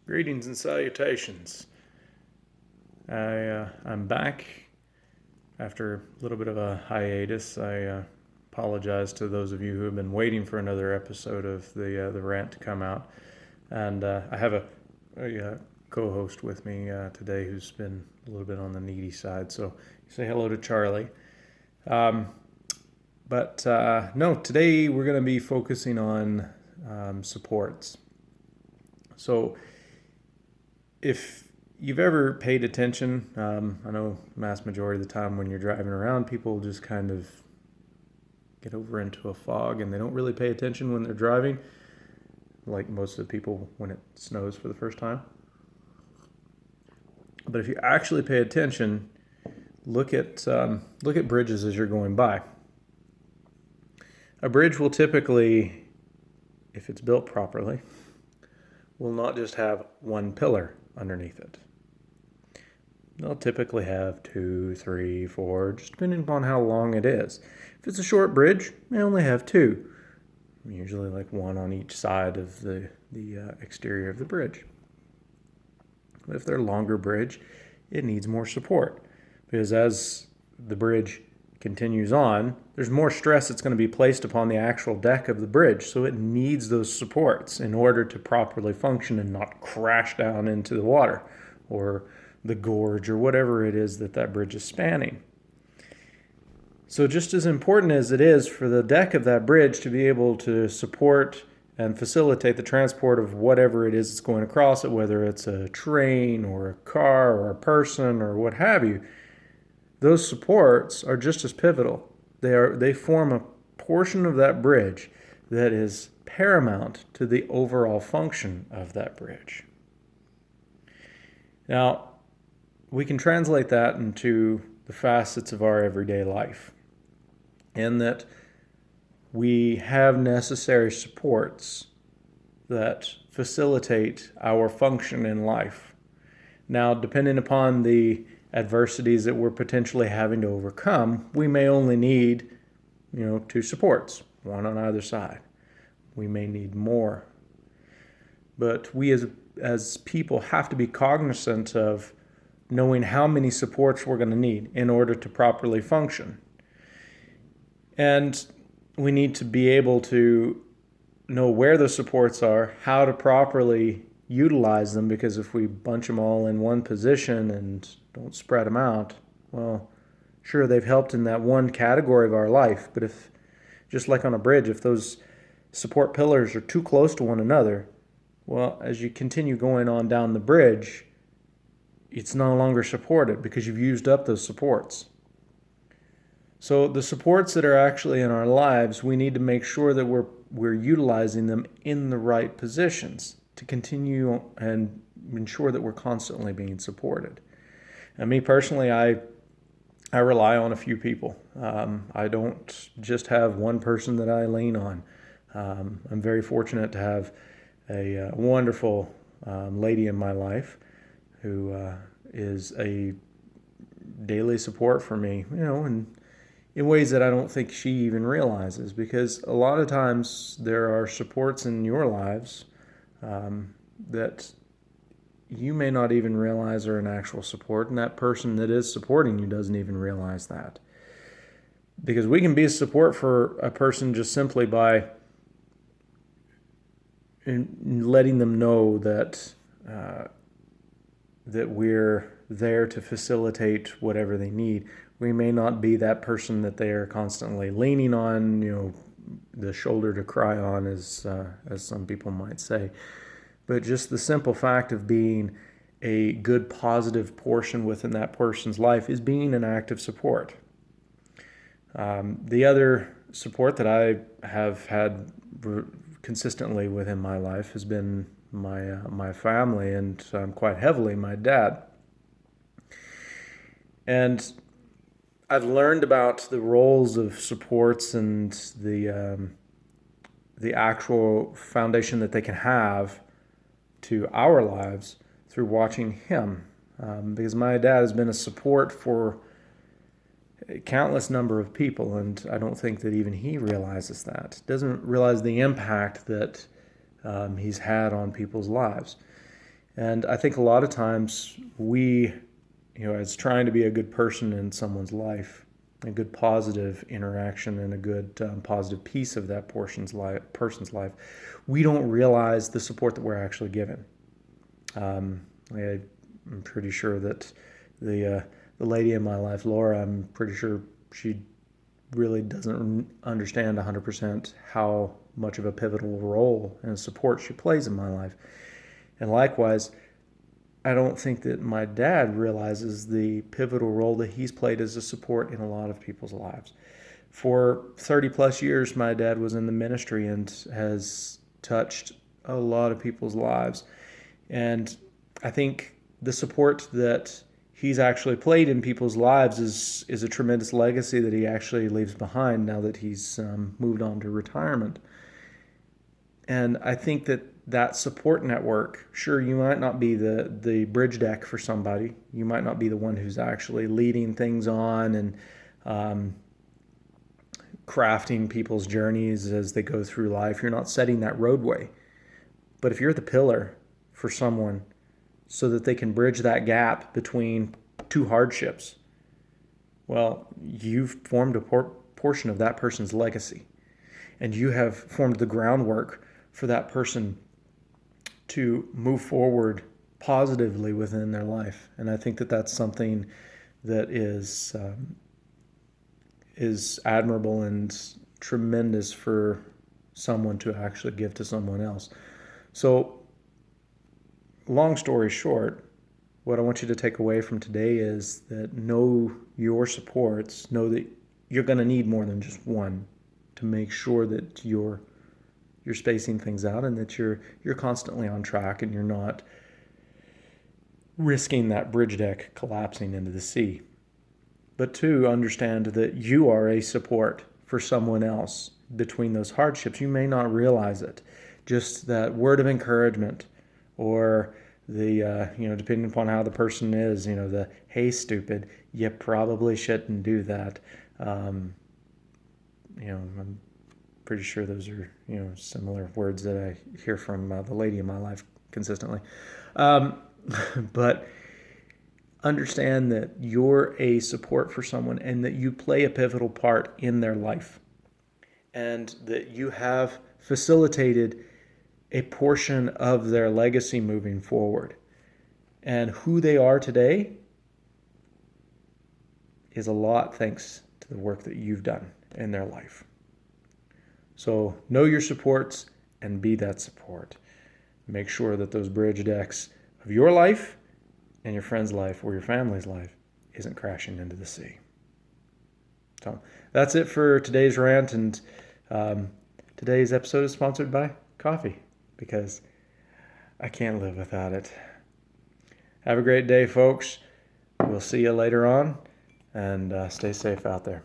Greetings and salutations. I'm back after a little bit of a hiatus. I apologize to those of you who have been waiting for another episode of the Rant to come out, and I have a co-host with me today who's been a little bit on the needy side. So say hello to Charlie. No, today we're going to be focusing on supports. So if you've ever paid attention, I know mass majority of the time when you're driving around, people just kind of get over into a fog and they don't really pay attention when they're driving, like most of the people when it snows for the first time. But if you actually pay attention, look at bridges as you're going by. A bridge will typically, if it's built properly, will not just have one pillar underneath it. They'll typically have 2, 3, 4, just depending upon how long it is. If it's a short bridge, they only have 2, usually like one on each side of the exterior of the bridge. But if they're a longer bridge, it needs more support because as the bridge continues on, there's more stress that's going to be placed upon the actual deck of the bridge, so it needs those supports in order to properly function and not crash down into the water or the gorge or whatever it is that bridge is spanning. So just as important as it is for the deck of that bridge to be able to support and facilitate the transport of whatever it is that's going across it, whether it's a train or a car or a person or what have you, those supports are just as pivotal. They form a portion of that bridge that is paramount to the overall function of that bridge. Now, we can translate that into the facets of our everyday life, in that we have necessary supports that facilitate our function in life. Now, depending upon the adversities that we're potentially having to overcome, we may only need, 2 supports, one on either side. We may need more. But we as people have to be cognizant of knowing how many supports we're going to need in order to properly function. And we need to be able to know where the supports are, how to properly utilize them, because if we bunch them all in one position and don't spread them out, well, sure, they've helped in that one category of our life, but if, just like on a bridge, if those support pillars are too close to one another, well, as you continue going on down the bridge, it's no longer supported because you've used up those supports. So the supports that are actually in our lives, we need to make sure that we're utilizing them in the right positions to continue and ensure that we're constantly being supported. And me personally, I rely on a few people. I don't just have one person that I lean on. I'm very fortunate to have a wonderful lady in my life who is a daily support for me, in ways that I don't think she even realizes, because a lot of times there are supports in your lives that you may not even realize are an actual support, and that person that is supporting you doesn't even realize that. Because we can be a support for a person just simply by letting them know that we're there to facilitate whatever they need. We may not be that person that they are constantly leaning on, the shoulder to cry on, as some people might say. But just the simple fact of being a good positive portion within that person's life is being an active support. The other support that I have had consistently within my life has been my family, and quite heavily my dad. And I've learned about the roles of supports and the actual foundation that they can have to our lives through watching him, because my dad has been a support for a countless number of people, and I don't think that even he realizes that. Doesn't realize the impact that he's had on people's lives. And I think a lot of times we, as trying to be a good person in someone's life, a good positive interaction and a good positive piece of that person's life, we don't realize the support that we're actually given. I'm pretty sure that the lady in my life, Laura, I'm pretty sure she really doesn't understand 100% how much of a pivotal role and support she plays in my life. And likewise, I don't think that my dad realizes the pivotal role that he's played as a support in a lot of people's lives. For 30 plus years, my dad was in the ministry and has touched a lot of people's lives. And I think the support that he's actually played in people's lives is a tremendous legacy that he actually leaves behind now that he's moved on to retirement. And I think that support network, sure, you might not be the bridge deck for somebody. You might not be the one who's actually leading things on and crafting people's journeys as they go through life. You're not setting that roadway. But if you're the pillar for someone so that they can bridge that gap between two hardships, well, you've formed a portion of that person's legacy. And you have formed the groundwork for that person to move forward positively within their life. And I think that that's something that is admirable and tremendous for someone to actually give to someone else. So, long story short, what I want you to take away from today is that know your supports, know that you're going to need more than just one to make sure that you're spacing things out and that you're constantly on track and you're not risking that bridge deck collapsing into the sea. But two, understand that you are a support for someone else between those hardships. You may not realize it. Just that word of encouragement or the, depending upon how the person is, the, hey, stupid, you probably shouldn't do that. I'm pretty sure those are, similar words that I hear from the lady in my life consistently. But understand that you're a support for someone and that you play a pivotal part in their life and that you have facilitated a portion of their legacy moving forward. And who they are today is a lot thanks to the work that you've done in their life. So know your supports and be that support. Make sure that those bridge decks of your life and your friend's life or your family's life isn't crashing into the sea. So that's it for today's rant. And today's episode is sponsored by coffee because I can't live without it. Have a great day, folks. We'll see you later on, and stay safe out there.